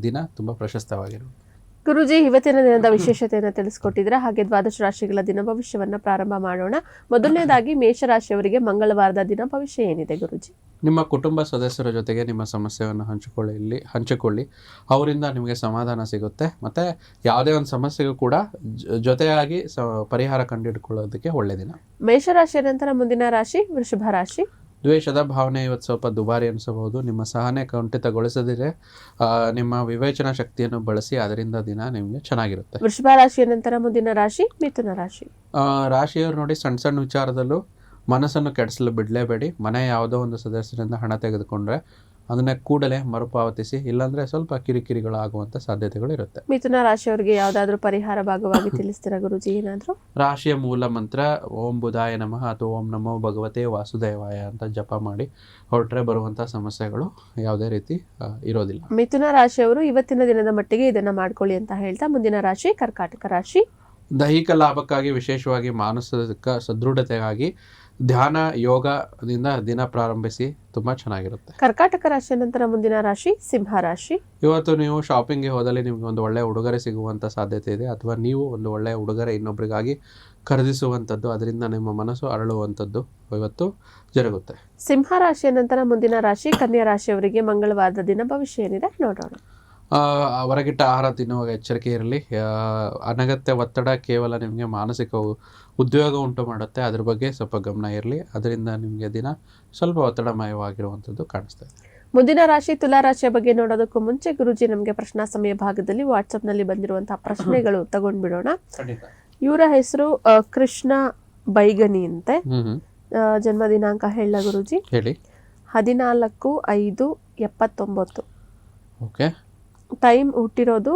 ದಿನ ತುಂಬ ಪ್ರಶಸ್ತವಾಗಿರುತ್ತೆ. ಗುರುಜಿ, ಇವತ್ತಿನ ದಿನದ ವಿಶೇಷತೆಯನ್ನು ತಿಳಿಸ್ಕೊಟ್ಟಿದ್ರೆ. ಹಾಗೆ ದ್ವಾದಶ ರಾಶಿಗಳ ದಿನ ಭವಿಷ್ಯವನ್ನ ಪ್ರಾರಂಭ ಮಾಡೋಣ. ಮೊದಲನೇದಾಗಿ ಮೇಷರಾಶಿಯವರಿಗೆ ಮಂಗಳವಾರದ ದಿನ ಭವಿಷ್ಯ ಏನಿದೆ ಗುರುಜಿ? ನಿಮ್ಮ ಕುಟುಂಬ ಸದಸ್ಯರ ಜೊತೆಗೆ ನಿಮ್ಮ ಸಮಸ್ಯೆಯನ್ನು ಹಂಚಿಕೊಳ್ಳಿ. ಅವರಿಂದ ನಿಮಗೆ ಸಮಾಧಾನ ಸಿಗುತ್ತೆ. ಮತ್ತು ಯಾವುದೇ ಒಂದು ಸಮಸ್ಯೆಗೂ ಕೂಡ ಜೊತೆಯಾಗಿ ಪರಿಹಾರ ಕಂಡುಹಿಡ್ಕೊಳ್ಳೋದಕ್ಕೆ ಒಳ್ಳೆ ದಿನ. ಮೇಷರಾಶಿಯ ನಂತರ ಮುಂದಿನ ರಾಶಿ ವೃಷಭ ರಾಶಿ. ದ್ವೇಷದ ಭಾವನೆ ಇವತ್ತು ಸ್ವಲ್ಪ ದುಬಾರಿ ಅನಿಸಬಹುದು. ನಿಮ್ಮ ಸಹನೆ ಕುಂಠಿತಗೊಳಿಸದಿದ್ರೆ ನಿಮ್ಮ ವಿವೇಚನಾ ಶಕ್ತಿಯನ್ನು ಬಳಸಿ, ಅದರಿಂದ ದಿನ ನಿಮಗೆ ಚೆನ್ನಾಗಿರುತ್ತೆ. ವೃಷಭ ರಾಶಿಯ ನಂತರ ಮುಂದಿನ ರಾಶಿ ಮಿಥುನ ರಾಶಿ. ರಾಶಿಯವರು ನೋಡಿ, ಸಣ್ಣ ಸಣ್ಣ ವಿಚಾರದಲ್ಲೂ ಮನಸ್ಸನ್ನು ಕೆಡಿಸಲು ಬಿಡಲೇಬೇಡಿ. ಮನೆ ಯಾವುದೋ ಒಂದು ಸದಸ್ಯರಿಂದ ಹಣ ತೆಗೆದುಕೊಂಡ್ರೆ ಅದನ್ನ ಕೂಡಲೇ ಮರುಪಾವತಿಸಿ, ಇಲ್ಲಾಂದ್ರೆ ಸ್ವಲ್ಪ ಕಿರಿಕಿರಿಗಳಾಗುವಂಥ ಸಾಧ್ಯತೆಗಳು ಇರುತ್ತೆ. ಮಿಥುನ ರಾಶಿಯವರಿಗೆ ಯಾವುದಾದ್ರೂ ಪರಿಹಾರ ಭಾಗವಾಗಿ ತಿಳಿಸ್ತೀರಾ ಗುರುಜಿ ಏನಾದರೂ? ರಾಶಿಯ ಮೂಲ ಮಂತ್ರ ಓಂ ಬುಧಾಯ ನಮಃ ಅಥವಾ ಓಂ ನಮೋ ಭಗವತೆ ವಾಸುದೇವಾಯ ಅಂತ ಜಪ ಮಾಡಿ ಹೊರಟ್ರೆ ಬರುವಂಥ ಸಮಸ್ಯೆಗಳು ಯಾವುದೇ ರೀತಿ ಇರೋದಿಲ್ಲ. ಮಿಥುನ ರಾಶಿಯವರು ಇವತ್ತಿನ ದಿನದ ಮಟ್ಟಿಗೆ ಇದನ್ನ ಮಾಡ್ಕೊಳ್ಳಿ ಅಂತ ಹೇಳ್ತಾ, ಮುಂದಿನ ರಾಶಿ ಕರ್ಕಾಟಕ ರಾಶಿ. ದೈಹಿಕ ಲಾಭಕ್ಕಾಗಿ, ವಿಶೇಷವಾಗಿ ಮಾನಸಿಕ ಸದೃಢತೆಗಾಗಿ ಧ್ಯಾನ ಯೋಗದಿಂದ ದಿನ ಪ್ರಾರಂಭಿಸಿ, ತುಂಬ ಚೆನ್ನಾಗಿರುತ್ತೆ. ಕರ್ಕಾಟಕ ರಾಶಿಯ ನಂತರ ಮುಂದಿನ ರಾಶಿ ಸಿಂಹ ರಾಶಿ. ಇವತ್ತು ನೀವು ಶಾಪಿಂಗ್ಗೆ ಹೋದಲ್ಲಿ ನಿಮ್ಗೆ ಒಂದು ಒಳ್ಳೆಯ ಉಡುಗೊರೆ ಸಿಗುವಂಥ ಸಾಧ್ಯತೆ ಇದೆ, ಅಥವಾ ನೀವು ಒಂದು ಒಳ್ಳೆಯ ಉಡುಗೊರೆ ಇನ್ನೊಬ್ಬರಿಗಾಗಿ ಖರೀದಿಸುವಂಥದ್ದು, ಅದರಿಂದ ನಿಮ್ಮ ಮನಸ್ಸು ಅರಳುವಂಥದ್ದು ಇವತ್ತು ಜರುಗುತ್ತೆ. ಸಿಂಹ ರಾಶಿಯ ನಂತರ ಮುಂದಿನ ರಾಶಿ ಕನ್ಯಾ ರಾಶಿಯವರಿಗೆ ಮಂಗಳವಾರದ ದಿನ ಭವಿಷ್ಯ ಏನಿದೆ ನೋಡೋಣ. ಹೊರಗಿಟ್ಟ ಆಹಾರ ತಿನ್ನುವಾಗ ಎಚ್ಚರಿಕೆ ಇರಲಿ. ಅನಗತ್ಯ ಒತ್ತಡ ಕೇವಲ ನಿಮಗೆ ಮಾನಸಿಕ ಉದ್ಯೋಗ ಉಂಟು ಮಾಡುತ್ತೆ, ಅದ್ರ ಬಗ್ಗೆ ಸ್ವಲ್ಪ ಗಮನ ಇರಲಿ. ಅದರಿಂದ ನಿಮಗೆ ದಿನ ಸ್ವಲ್ಪ ಒತ್ತಡಮಯವಾಗಿರುವಂಥದ್ದು ಕಾಣಿಸ್ತಾ ಇದೆ. ಮುಂದಿನ ರಾಶಿ ತುಲಾ ರಾಶಿಯ ಬಗ್ಗೆ ನೋಡೋದಕ್ಕೂ ಮುಂಚೆ ಗುರುಜಿ ನಮಗೆ ಪ್ರಶ್ನಾ ಸಮಯ ಭಾಗದಲ್ಲಿ ವಾಟ್ಸಪ್ನಲ್ಲಿ ಬಂದಿರುವಂತಹ ಪ್ರಶ್ನೆಗಳು ತಗೊಂಡ್ಬಿಡೋಣ. ಇವರ ಹೆಸರು ಕೃಷ್ಣ ಬೈಗನಿ ಅಂತೆ. ಜನ್ಮ ದಿನಾಂಕ ಹೇಳ ಗುರುಜಿ? ಹೇಳಿ. 14/5/79. ಓಕೆ. ಟೈಮ್ ಹುಟ್ಟಿರೋದು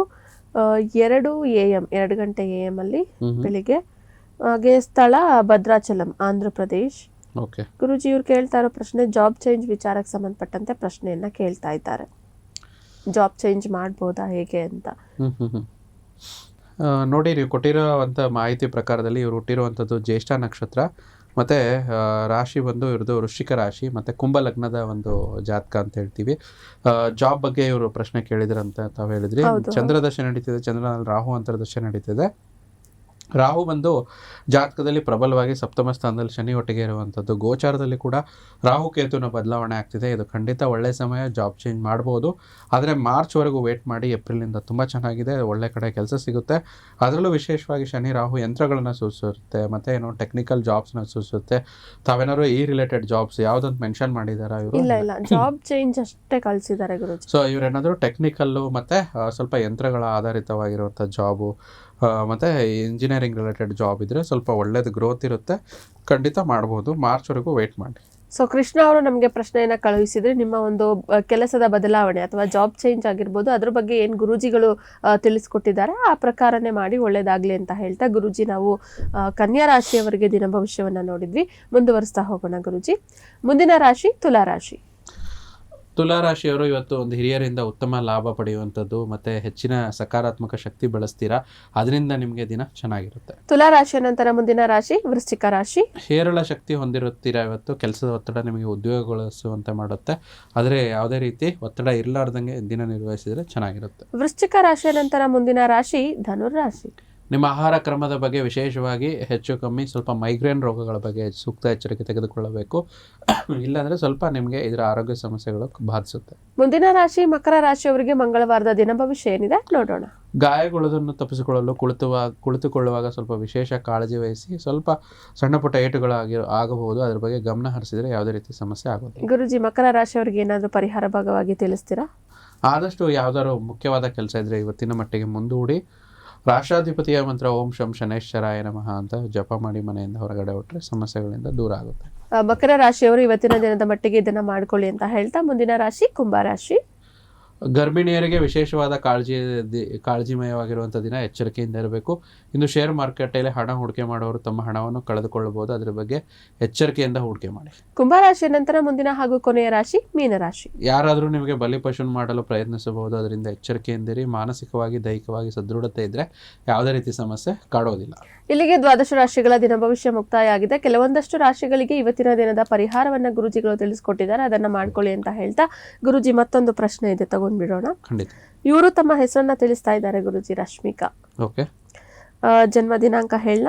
2 AM 2 ಗಂಟೆ AM ಅಲ್ಲಿ ಬೆಳಿಗ್ಗೆ. ಹಾಗೆ ಸ್ಥಳ ಭದ್ರಾಚಲಂ, ಆಂಧ್ರ ಪ್ರದೇಶ್. ಓಕೆ. ಗುರುಜಿ, ಇವ್ರು ಕೇಳ್ತಾ ಇರೋ ಪ್ರಶ್ನೆ ಜಾಬ್ ಚೇಂಜ್ ವಿಚಾರಕ್ಕೆ ಸಂಬಂಧಪಟ್ಟಂತೆ ಪ್ರಶ್ನೆಯನ್ನ ಕೇಳ್ತಾ ಇದ್ದಾರೆ. ಜಾಬ್ ಚೇಂಜ್ ಮಾಡ್ಬೋದಾ ಹೇಗೆ ಅಂತ. ನೋಡಿ, ನೀವು ಕೊಟ್ಟಿರೋವಂಥ ಮಾಹಿತಿ ಪ್ರಕಾರದಲ್ಲಿ ಇವರು ಹುಟ್ಟಿರುವಂಥದ್ದು ಜ್ಯೇಷ್ಠ ನಕ್ಷತ್ರ, ಮತ್ತು ರಾಶಿ ಬಂದು ಇವ್ರದ್ದು ವೃಶ್ಚಿಕ ರಾಶಿ, ಮತ್ತು ಕುಂಭ ಲಗ್ನದ ಒಂದು ಜಾತಕ ಅಂತ ಹೇಳ್ತೀವಿ. ಜಾಬ್ ಬಗ್ಗೆ ಇವರು ಪ್ರಶ್ನೆ ಕೇಳಿದ್ರಂತ ತಾವು ಹೇಳಿದ್ರಿ. ಚಂದ್ರದಶೆ ನಡೀತಿದೆ, ಚಂದ್ರನಲ್ಲಿ ರಾಹು ಅಂತರ್ದಶೆ ನಡೀತಿದೆ. ರಾಹು ಬಂದು ಜಾತಕದಲ್ಲಿ ಪ್ರಬಲವಾಗಿ ಸಪ್ತಮ ಸ್ಥಾನದಲ್ಲಿ ಶನಿ ಒಟ್ಟಿಗೆ ಇರುವಂಥದ್ದು. ಗೋಚಾರದಲ್ಲಿ ಕೂಡ ರಾಹು ಕೇತುವಿನ ಬದಲಾವಣೆ ಆಗ್ತಿದೆ. ಇದು ಖಂಡಿತ ಒಳ್ಳೆಯ ಸಮಯ, ಜಾಬ್ ಚೇಂಜ್ ಮಾಡ್ಬೋದು. ಆದರೆ ಮಾರ್ಚ್ವರೆಗೂ ವೇಟ್ ಮಾಡಿ. ಏಪ್ರಿಲಿಂದ ತುಂಬ ಚೆನ್ನಾಗಿದೆ, ಒಳ್ಳೆ ಕಡೆ ಕೆಲಸ ಸಿಗುತ್ತೆ. ಅದರಲ್ಲೂ ವಿಶೇಷವಾಗಿ ಶನಿ ರಾಹು ಯಂತ್ರಗಳನ್ನು ಸೂಚಿಸುತ್ತೆ, ಮತ್ತು ಏನೋ ಟೆಕ್ನಿಕಲ್ ಜಾಬ್ಸ್ನ ಸೂಚಿಸುತ್ತೆ. ತಾವೇನಾದ್ರು ಈ ರಿಲೇಟೆಡ್ ಜಾಬ್ಸ್ ಯಾವುದಂತ ಮೆನ್ಷನ್ ಮಾಡಿದಾರಾ ಇವರು? ಇಲ್ಲ, ಜಾಬ್ ಚೇಂಜ್ ಅಷ್ಟೇ ಕಳಿಸಿದ್ದಾರೆ ಗುರುಜಿ. ಸೊ ಇವರೇನಾದರೂ ಟೆಕ್ನಿಕಲ್ಲು ಮತ್ತು ಸ್ವಲ್ಪ ಯಂತ್ರಗಳ ಆಧಾರಿತವಾಗಿರುವಂಥ ಜಾಬು ಮತ್ತು ಇಂಜಿನಿಯರಿಂಗ್ ರಿಲೇಟೆಡ್ ಜಾಬ್ ಇದ್ದರೆ ಸ್ವಲ್ಪ ಒಳ್ಳೇದು ಗ್ರೋತ್ ಇರುತ್ತೆ, ಖಂಡಿತ ಮಾಡ್ಬೋದು. ಮಾರ್ಚ್ವರೆಗೂ ವೆಯ್ಟ್ ಮಾಡಿ. ಸೊ ಕೃಷ್ಣ ಅವರು ನಮಗೆ ಪ್ರಶ್ನೆಯನ್ನು ಕಳುಹಿಸಿದ್ರೆ, ನಿಮ್ಮ ಒಂದು ಕೆಲಸದ ಬದಲಾವಣೆ ಅಥವಾ ಜಾಬ್ ಚೇಂಜ್ ಆಗಿರ್ಬೋದು, ಅದ್ರ ಬಗ್ಗೆ ಏನು ಗುರೂಜಿಗಳು ತಿಳಿಸ್ಕೊಟ್ಟಿದ್ದಾರೆ ಆ ಪ್ರಕಾರನೇ ಮಾಡಿ ಒಳ್ಳೇದಾಗಲಿ ಅಂತ ಹೇಳ್ತಾ, ಗುರೂಜಿ ನಾವು ಕನ್ಯಾ ರಾಶಿಯವರಿಗೆ ದಿನ ಭವಿಷ್ಯವನ್ನು ನೋಡಿದ್ವಿ. ಮುಂದುವರಿಸ್ತಾ ಹೋಗೋಣ ಗುರೂಜಿ. ಮುಂದಿನ ರಾಶಿ ತುಲಾ ರಾಶಿ. ತುಲಾ ರಾಶಿಯವರು ಇವತ್ತು ಒಂದು ಹಿರಿಯರಿಂದ ಉತ್ತಮ ಲಾಭ ಪಡೆಯುವಂಥದ್ದು ಮತ್ತು ಹೆಚ್ಚಿನ ಸಕಾರಾತ್ಮಕ ಶಕ್ತಿ ಬೆಳೆಸ್ತೀರಾ, ಅದರಿಂದ ನಿಮಗೆ ದಿನ ಚೆನ್ನಾಗಿರುತ್ತೆ. ತುಲಾ ರಾಶಿಯ ನಂತರ ಮುಂದಿನ ರಾಶಿ ವೃಶ್ಚಿಕ ರಾಶಿ. ಹೇರಳ ಶಕ್ತಿ ಹೊಂದಿರುತ್ತೀರಾ ಇವತ್ತು. ಕೆಲಸದ ಒತ್ತಡ ನಿಮಗೆ ಉದ್ಯೋಗಗೊಳಿಸುವಂತೆ ಮಾಡುತ್ತೆ, ಆದರೆ ಯಾವುದೇ ರೀತಿ ಒತ್ತಡ ಇರಲಾರ್ದಂಗೆ ದಿನ ನಿರ್ವಹಿಸಿದರೆ ಚೆನ್ನಾಗಿರುತ್ತೆ. ವೃಶ್ಚಿಕ ರಾಶಿಯ ನಂತರ ಮುಂದಿನ ರಾಶಿ ಧನುರ್ ರಾಶಿ. ನಿಮ್ಮ ಆಹಾರ ಕ್ರಮದ ಬಗ್ಗೆ ವಿಶೇಷವಾಗಿ ಹೆಚ್ಚು ಕಮ್ಮಿ ಸ್ವಲ್ಪ ಮೈಗ್ರೇನ್ ರೋಗಗಳ ಬಗ್ಗೆ ಸೂಕ್ತ ಎಚ್ಚರಿಕೆ ತೆಗೆದುಕೊಳ್ಳಬೇಕು. ಇಲ್ಲಾಂದರೆ ಸ್ವಲ್ಪ ನಿಮಗೆ ಇದರ ಆರೋಗ್ಯ ಸಮಸ್ಯೆಗಳು ಬಾಧಿಸುತ್ತೆ. ಮುಂದಿನ ರಾಶಿ ಮಕರ ರಾಶಿಯವರಿಗೆ ಮಂಗಳವಾರದ ದಿನ ಭವಿಷ್ಯ ಏನಿದೆ ನೋಡೋಣ. ಗಾಯಗೊಳ್ಳುವುದನ್ನು ತಪ್ಪಿಸಿಕೊಳ್ಳಲು ಕುಳಿತುಕೊಳ್ಳುವಾಗ ಸ್ವಲ್ಪ ವಿಶೇಷ ಕಾಳಜಿ ವಹಿಸಿ. ಸ್ವಲ್ಪ ಸಣ್ಣ ಪುಟ್ಟ ಏಟುಗಳು ಆಗಬಹುದು, ಅದ್ರ ಬಗ್ಗೆ ಗಮನ ಹರಿಸಿದರೆ ಯಾವುದೇ ರೀತಿ ಸಮಸ್ಯೆ ಆಗೋದಿಲ್ಲ. ಗುರುಜಿ ಮಕರ ರಾಶಿಯವರಿಗೆ ಏನಾದರೂ ಪರಿಹಾರ ಭಾಗವಾಗಿ ತಿಳಿಸ್ತೀರಾ? ಆದಷ್ಟು ಯಾವ್ದಾದ್ರು ಮುಖ್ಯವಾದ ಕೆಲಸ ಇದ್ರೆ ಇವತ್ತಿನ ಮಟ್ಟಿಗೆ ಮುಂದೂಡಿ ರಾಷ್ಟ್ರಾಧಿಪತಿಯ ಮಂತ್ರ ಓಂ ಶಂ ಶನೇಶ್ವರಾಯ ನಮಃ ಅಂತ ಜಪ ಮಾಡಿ ಮನೆಯಿಂದ ಹೊರಗಡೆ ಹೊರಟ್ರೆ ಸಮಸ್ಯೆಗಳಿಂದ ದೂರ ಆಗುತ್ತೆ. ಮಕರ ರಾಶಿಯವರು ಇವತ್ತಿನ ದಿನದ ಮಟ್ಟಿಗೆ ಇದನ್ನ ಮಾಡ್ಕೊಳ್ಳಿ ಅಂತ ಹೇಳ್ತಾ, ಮುಂದಿನ ರಾಶಿ ಕುಂಭರಾಶಿ. ಗರ್ಭಿಣಿಯರಿಗೆ ವಿಶೇಷವಾದ ಕಾಳಜಿಮಯವಾಗಿರುವಂಥ ದಿನ, ಎಚ್ಚರಿಕೆಯಿಂದ ಇರಬೇಕು. ಇನ್ನು ಶೇರ್ ಮಾರ್ಕೆಟಲ್ಲಿ ಹಣ ಹೂಡಿಕೆ ಮಾಡುವವರು ತಮ್ಮ ಹಣವನ್ನು ಕಳೆದುಕೊಳ್ಳಬಹುದು, ಅದರ ಬಗ್ಗೆ ಎಚ್ಚರಿಕೆಯಿಂದ ಹೂಡಿಕೆ ಮಾಡಿ. ಕುಂಭರಾಶಿಯ ನಂತರ ಮುಂದಿನ ಹಾಗೂ ಕೊನೆಯ ರಾಶಿ ಮೀನರಾಶಿ. ಯಾರಾದರೂ ನಿಮಗೆ ಬಲಿಪಶು ಮಾಡಲು ಪ್ರಯತ್ನಿಸಬಹುದು, ಅದರಿಂದ ಎಚ್ಚರಿಕೆಯಿಂದಿರಿ. ಮಾನಸಿಕವಾಗಿ ದೈಹಿಕವಾಗಿ ಸದೃಢತೆ ಇದ್ದರೆ ಯಾವುದೇ ರೀತಿ ಸಮಸ್ಯೆ ಕಾಡೋದಿಲ್ಲ. ಇಲ್ಲಿಗೆ ದ್ವಾದಶ ರಾಶಿಗಳ ದಿನ ಭವಿಷ್ಯ ಮುಕ್ತಾಯ ಆಗಿದೆ. ಕೆಲವೊಂದಷ್ಟು ರಾಶಿಗಳಿಗೆ ಇವತ್ತಿನ ದಿನದ ಪರಿಹಾರವನ್ನ ಗುರುಜಿಗಳು ತಿಳಿಸ್ಕೊಟ್ಟಿದ್ದಾರೆ, ಅದನ್ನ ಮಾಡ್ಕೊಳ್ಳಿ ಅಂತ ಹೇಳ್ತಾ, ಗುರುಜಿ ಮತ್ತೊಂದು ಪ್ರಶ್ನೆ ಇದೆ, ತಗೊಂಡ್ಬಿಡೋಣ. ಖಂಡಿತ. ಇವರು ತಮ್ಮ ಹೆಸರನ್ನ ತಿಳಿಸ್ತಾ ಇದ್ದಾರೆ ಗುರುಜಿ, ರಶ್ಮಿಕಾ. ಓಕೆ. ಜನ್ಮ ದಿನಾಂಕ ಹೇಳ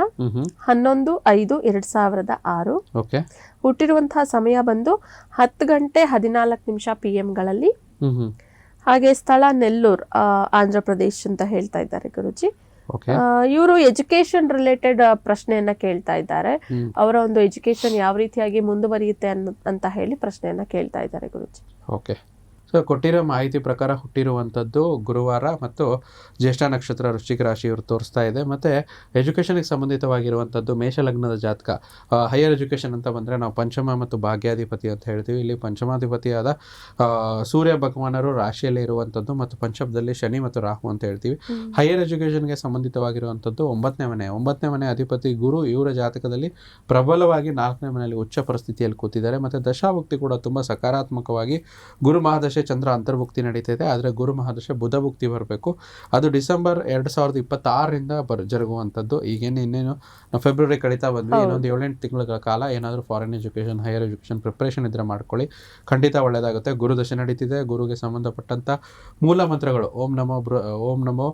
11/5/2006. ಓಕೆ. ಹುಟ್ಟಿರುವಂತಹ ಸಮಯ ಬಂದು 10 ಗಂಟೆ 14 ನಿಮಿಷ PM ಹಾಗೆ ಸ್ಥಳ ನೆಲ್ಲೂರು, ಆಂಧ್ರ ಪ್ರದೇಶ್ ಅಂತ ಹೇಳ್ತಾ ಇದ್ದಾರೆ ಗುರುಜಿ. ಇವರು ಎಜುಕೇಶನ್ ರಿಲೇಟೆಡ್ ಪ್ರಶ್ನೆಯನ್ನ ಕೇಳ್ತಾ ಇದ್ದಾರೆ. ಅವರ ಒಂದು ಎಜುಕೇಶನ್ ಯಾವ ರೀತಿಯಾಗಿ ಮುಂದುವರಿಯುತ್ತೆ ಅಂತ ಹೇಳಿ ಪ್ರಶ್ನೆಯನ್ನ ಕೇಳ್ತಾ ಇದ್ದಾರೆ ಗುರುಜಿ. ಓಕೆ. ಸೊ ಕೊಟ್ಟಿರೋ ಮಾಹಿತಿ ಪ್ರಕಾರ ಹುಟ್ಟಿರುವಂಥದ್ದು ಗುರುವಾರ ಮತ್ತು ಜ್ಯೇಷ್ಠ ನಕ್ಷತ್ರ ವೃಶ್ಚಿಕ ರಾಶಿ ಇವರು ತೋರಿಸ್ತಾ ಇದೆ. ಮತ್ತು ಎಜುಕೇಷನ್ಗೆ ಸಂಬಂಧಿತವಾಗಿರುವಂಥದ್ದು ಮೇಷಲಗ್ನದ ಜಾತಕ. ಹೈಯರ್ ಎಜುಕೇಷನ್ ಅಂತ ಬಂದರೆ ನಾವು ಪಂಚಮ ಮತ್ತು ಭಾಗ್ಯಾಧಿಪತಿ ಅಂತ ಹೇಳ್ತೀವಿ. ಇಲ್ಲಿ ಪಂಚಮಾಧಿಪತಿಯಾದ ಸೂರ್ಯ ಭಗವಾನರು ರಾಶಿಯಲ್ಲಿ ಇರುವಂಥದ್ದು ಮತ್ತು ಪಂಚಮದಲ್ಲಿ ಶನಿ ಮತ್ತು ರಾಹು ಅಂತ ಹೇಳ್ತೀವಿ. ಹೈಯರ್ ಎಜುಕೇಷನ್ಗೆ ಸಂಬಂಧಿತವಾಗಿರುವಂಥದ್ದು 9ನೇ ಮನೆ ಅಧಿಪತಿ ಗುರು. ಇವರ ಜಾತಕದಲ್ಲಿ ಪ್ರಬಲವಾಗಿ 4ನೇ ಮನೆಯಲ್ಲಿ ಉಚ್ಚ ಪರಿಸ್ಥಿತಿಯಲ್ಲಿ ಕೂತಿದ್ದಾರೆ. ಮತ್ತು ದಶಾಭುಕ್ತಿ ಕೂಡ ತುಂಬ ಸಕಾರಾತ್ಮಕವಾಗಿ ಗುರು ಮಹಾದಶೆ ಚಂದ್ರ ಅಂತರ್ಭುಕ್ತಿ ನಡೀತಿದೆ. ಆದರೆ ಗುರು ಮಹಾದಶೆ ಬುಧ ಭುಕ್ತಿ ಬರಬೇಕು. ಅದು ಡಿಸೆಂಬರ್ 2026ರಿಂದ ಜರುಗುವಂಥದ್ದು. ಈಗೇನು ಇನ್ನೇನು ನಾವು ಫೆಬ್ರವರಿ ಕಳೀತಾ ಬಂದ್ವಿ, ಇನ್ನೊಂದು 7-8 ತಿಂಗಳ ಕಾಲ ಏನಾದರೂ foreign education higher education preparation ಇದ್ರೆ ಮಾಡ್ಕೊಳ್ಳಿ, ಖಂಡಿತ ಒಳ್ಳೆಯದಾಗುತ್ತೆ. ಗುರು ದಶೆ ನಡೀತಿದೆ. ಗುರುಗೆ ಸಂಬಂಧಪಟ್ಟಂಥ ಮೂಲ ಮಂತ್ರಗಳು ಓಂ ನಮೋ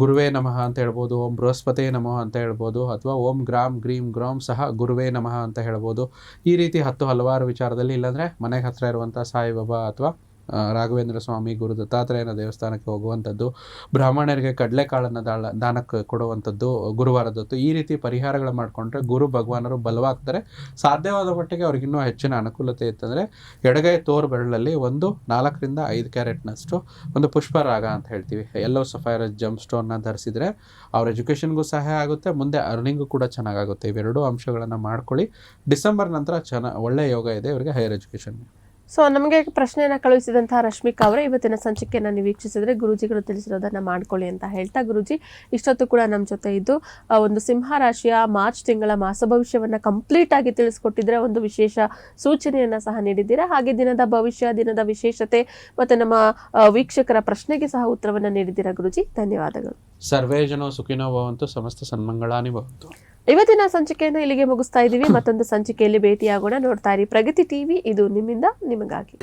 ಗುರುವೇ ನಮಃ ಅಂತ ಹೇಳ್ಬೋದು, ಓಂ ಬೃಹಸ್ಪತಿ ನಮಃ ಅಂತ ಹೇಳ್ಬೋದು, ಅಥವಾ ಓಂ ಗ್ರಾಮ್ ಗ್ರೀಂ ಗ್ರಾಮ್ ಸಹ ಗುರುವೇ ನಮಃ ಅಂತ ಹೇಳ್ಬೋದು. ಈ ರೀತಿ ಹಲವಾರು ವಿಚಾರದಲ್ಲಿ, ಇಲ್ಲಾಂದರೆ ಮನೆಗೆ ಹತ್ತಿರ ಇರುವಂಥ ಸಾಯಿಬಾಬಾ ಅಥವಾ ರಾಘವೇಂದ್ರ ಸ್ವಾಮಿ, ಗುರು ದತ್ತಾತ್ರೇಯನ ದೇವಸ್ಥಾನಕ್ಕೆ ಹೋಗುವಂಥದ್ದು, ಬ್ರಾಹ್ಮಣರಿಗೆ ಕಡಲೆಕಾಳನ್ನು ದಾನಕ್ಕೆ ಕೊಡುವಂಥದ್ದು ಗುರುವಾರದತ್ತು. ಈ ರೀತಿ ಪರಿಹಾರಗಳು ಮಾಡಿಕೊಂಡ್ರೆ ಗುರು ಭಗವಾನರು ಬಲವಾಗ್ತಾರೆ. ಸಾಧ್ಯವಾದ ಮಟ್ಟಿಗೆ ಅವ್ರಿಗಿನ್ನೂ ಹೆಚ್ಚಿನ ಅನುಕೂಲತೆ ಇತ್ತಂದರೆ ಎಡಗೈ ತೋರು ಬೆರಳಲ್ಲಿ 4 to 5 ಕ್ಯಾರೆಟ್ನಷ್ಟು ಒಂದು ಪುಷ್ಪರಾಗ ಅಂತ ಹೇಳ್ತೀವಿ, ಯೆಲ್ಲೋ ಸಫೈರ್ ಜಮ್ ಸ್ಟೋನ್ನ ಧರಿಸಿದರೆ ಅವ್ರ ಎಜುಕೇಷನ್ಗೂ ಸಹಾಯ ಆಗುತ್ತೆ, ಮುಂದೆ ಅರ್ನಿಂಗು ಕೂಡ ಚೆನ್ನಾಗಾಗುತ್ತೆ. ಇವೆರಡೂ ಅಂಶಗಳನ್ನು ಮಾಡ್ಕೊಳ್ಳಿ. ಡಿಸೆಂಬರ್ ನಂತರ ಒಳ್ಳೆಯ ಯೋಗ ಇದೆ ಇವರಿಗೆ ಹೈಯರ್ ಎಜುಕೇಷನ್. ಸೊ ನಮಗೆ ಪ್ರಶ್ನೆಯನ್ನು ಕಳುಹಿಸಿದಂತಹ ರಶ್ಮಿಕಾ ಅವರೇ, ಇವತ್ತಿನ ಸಂಚಿಕೆಯನ್ನು ನೀವು ವೀಕ್ಷಿಸಿದ್ರೆ ಗುರುಜಿಗಳು ತಿಳಿಸಿರೋದನ್ನ ಮಾಡ್ಕೊಳ್ಳಿ ಅಂತ ಹೇಳ್ತಾ, ಗುರುಜಿ ಇಷ್ಟೊತ್ತು ಕೂಡ ನಮ್ಮ ಜೊತೆ ಇದ್ದು ಒಂದು ಸಿಂಹ ರಾಶಿಯ ಮಾರ್ಚ್ ತಿಂಗಳ ಮಾಸ ಭವಿಷ್ಯವನ್ನ ಕಂಪ್ಲೀಟ್ ಆಗಿ ತಿಳಿಸ್ಕೊಟ್ಟಿದ್ರೆ, ಒಂದು ವಿಶೇಷ ಸೂಚನೆಯನ್ನ ಸಹ ನೀಡಿದ್ದೀರಾ. ಹಾಗೆ ದಿನದ ಭವಿಷ್ಯ, ದಿನದ ವಿಶೇಷತೆ ಮತ್ತೆ ನಮ್ಮ ವೀಕ್ಷಕರ ಪ್ರಶ್ನೆಗೆ ಸಹ ಉತ್ತರವನ್ನ ನೀಡಿದ್ದೀರಾ ಗುರುಜಿ, ಧನ್ಯವಾದಗಳು. ಸರ್ವೇ ಜನೋ ಸುಖಿನೋ ಭವಂತು, ಸಮಸ್ತ ಸನ್ಮಂಗಳಾನಿ ಭವಂತು. ಇವತ್ತಿನ ಸಂಚಿಕೆಯನ್ನು ಇಲ್ಲಿಗೆ ಮುಗಿಸ್ತಾ ಇದ್ದೀವಿ. ಮತ್ತೊಂದು ಸಂಚಿಕೆಯಲ್ಲಿ ಭೇಟಿಯಾಗೋಣ. ನೋಡ್ತಾ ಇರಿ ಪ್ರಗತಿ ಟಿವಿ, ಇದು ನಿಮ್ಮಿಂದ ನಿಮಗಾಗಿ.